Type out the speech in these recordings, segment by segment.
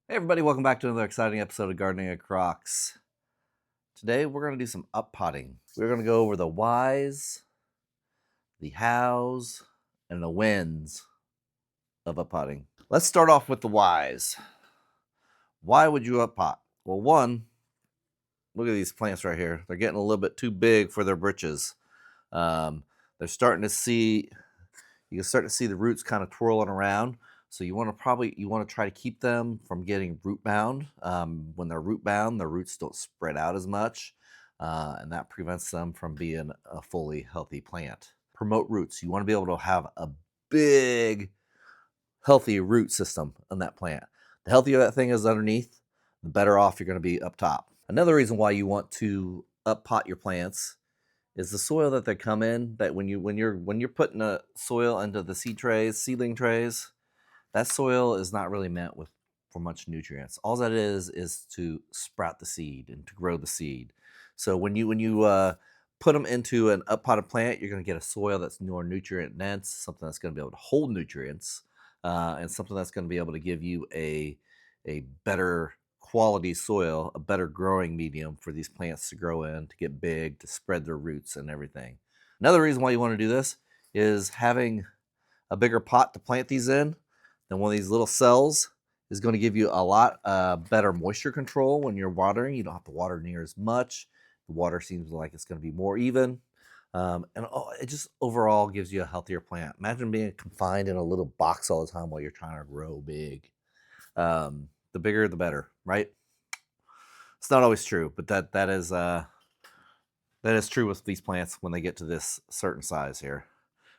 Hey everybody, welcome back to another exciting episode of Gardening at Crocs. Today we're going to do some uppotting. We're going to go over the whys, the hows, and the whens of uppotting. Let's start off with the whys. Why would you uppot? Well, one, look at these plants right here. They're getting a little bit too big for their britches. They're starting to see, you can start to see the roots kind of twirling around. So you want to try to keep them from getting root bound. When they're root bound, their roots don't spread out as much, and that prevents them from being a fully healthy plant. Promote roots. You want to be able to have a big, healthy root system on that plant. The healthier that thing is underneath, the better off you're going to be up top. Another reason why you want to uppot your plants is the soil that they come in. That when you're putting a soil into the seedling trays, that soil is not really meant for much nutrients. All that is to sprout the seed and to grow the seed. So when you put them into an uppotted plant, you're going to get a soil that's more nutrient dense, something that's going to be able to hold nutrients, and something that's going to be able to give you a better quality soil, a better growing medium for these plants to grow in, to get big, to spread their roots and everything. Another reason why you want to do this is having a bigger pot to plant these in. Then one of these little cells is going to give you a lot better moisture control when you're watering. You don't have to water near as much. The water seems like it's going to be more even. It just overall gives you a healthier plant. Imagine being confined in a little box all the time while you're trying to grow big. The bigger, the better, right? It's not always true, but that is true with these plants when they get to this certain size here.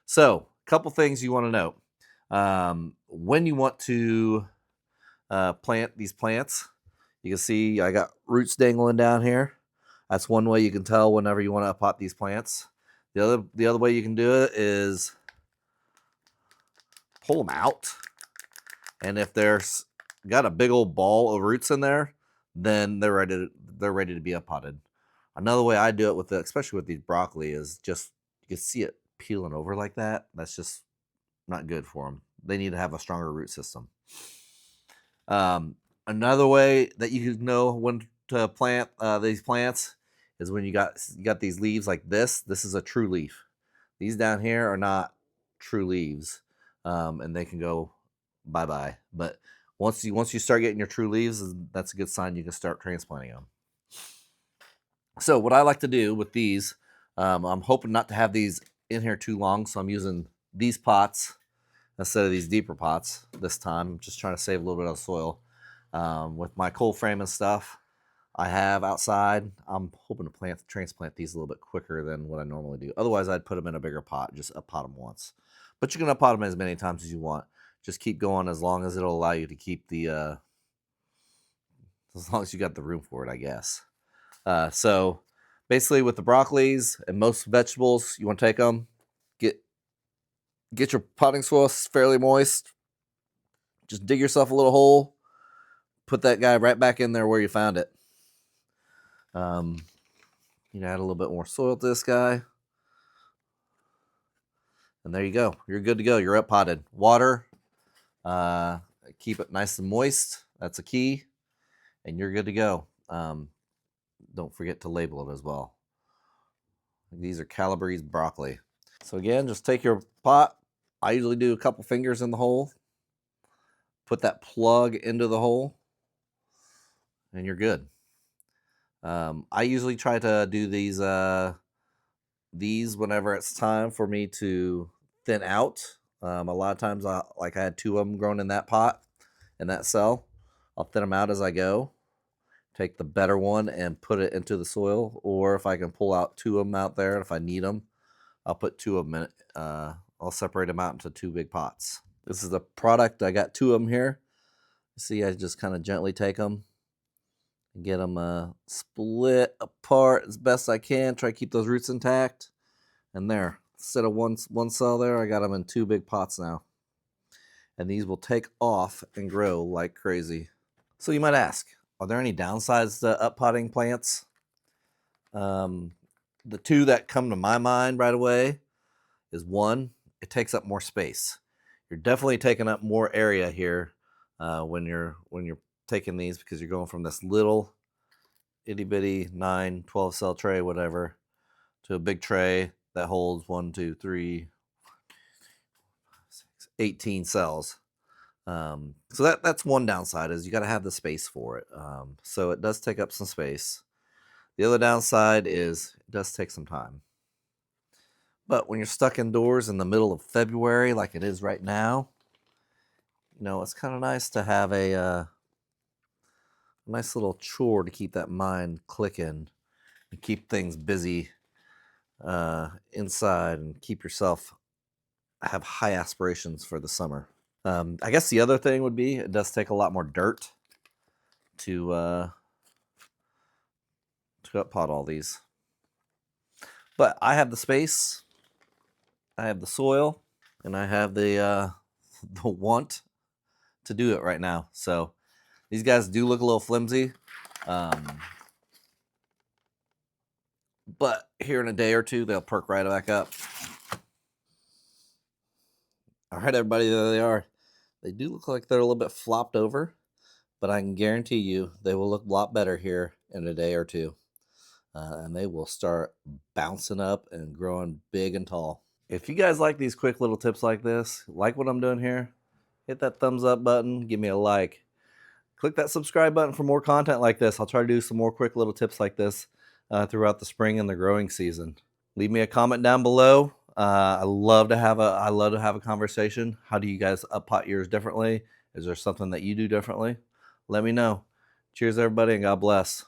So, a couple things you want to know. When you want to plant these plants, you can see I got roots dangling down here. That's one way you can tell whenever you want to pot these plants. The other way you can do it is pull them out, and if there's got a big old ball of roots in there, then they're ready to be uppotted. Another way I do it especially with these broccoli, is just you can see it peeling over like that. That's just not good for them. They need to have a stronger root system. Another way that you can know when to plant these plants is when you got these leaves like this. This is a true leaf. These down here are not true leaves, and they can go bye-bye. But once you start getting your true leaves, that's a good sign you can start transplanting them. So what I like to do with these, I'm hoping not to have these in here too long, so I'm using these pots instead of these deeper pots this time. I'm just trying to save a little bit of soil. With my cold frame and stuff I have outside, I'm hoping to transplant these a little bit quicker than what I normally do. Otherwise, I'd put them in a bigger pot, just uppot them once. But you can uppot them as many times as you want. Just keep going as long as it'll allow you to keep as long as you got the room for it, I guess. So basically with the broccolis and most vegetables, you want to take them, get your potting soil fairly moist. Just dig yourself a little hole. Put that guy right back in there where you found it. You add a little bit more soil to this guy. And there you go. You're good to go. You're uppotted. Water. Keep it nice and moist. That's a key. And you're good to go. Don't forget to label it as well. These are Calabrese broccoli. So again, just take your pot. I usually do a couple fingers in the hole. Put that plug into the hole. And you're good. I usually try to do these whenever it's time for me to thin out. A lot of times, I had two of them grown in that pot, in that cell. I'll thin them out as I go. Take the better one and put it into the soil, or if I can pull out two of them out there, if I need them, I'll put two of them in it. I'll separate them out into two big pots. This is the product. I got two of them here. See, I just kind of gently take them and get them split apart as best I can. Try to keep those roots intact. And there, instead of one cell there, I got them in two big pots now. And these will take off and grow like crazy. So you might ask, are there any downsides to uppotting plants? The two that come to my mind right away is one, it takes up more space. You're definitely taking up more area here when you're taking these because you're going from this little itty bitty 9, 12 cell tray, whatever, to a big tray that holds 1, 2, 3, 6, 18 cells. So that's one downside, is you got to have the space for it. So it does take up some space. The other downside is it does take some time. But when you're stuck indoors in the middle of February, like it is right now, you know, it's kind of nice to have a nice little chore to keep that mind clicking and keep things busy inside, and keep yourself have high aspirations for the summer. I guess the other thing would be it does take a lot more dirt to uppot all these. But I have the space, I have the soil, and I have the want to do it right now. So these guys do look a little flimsy, but here in a day or two they'll perk right back up. All right, everybody, there they are. They do look like they're a little bit flopped over, but I can guarantee you they will look a lot better here in a day or two. And they will start bouncing up and growing big and tall. If you guys like these quick little tips like this, like what I'm doing here, hit that thumbs up button, give me a like. Click that subscribe button for more content like this. I'll try to do some more quick little tips like this throughout the spring and the growing season. Leave me a comment down below. I love to have a conversation. How do you guys uppot yours differently? Is there something that you do differently? Let me know. Cheers, everybody, and God bless.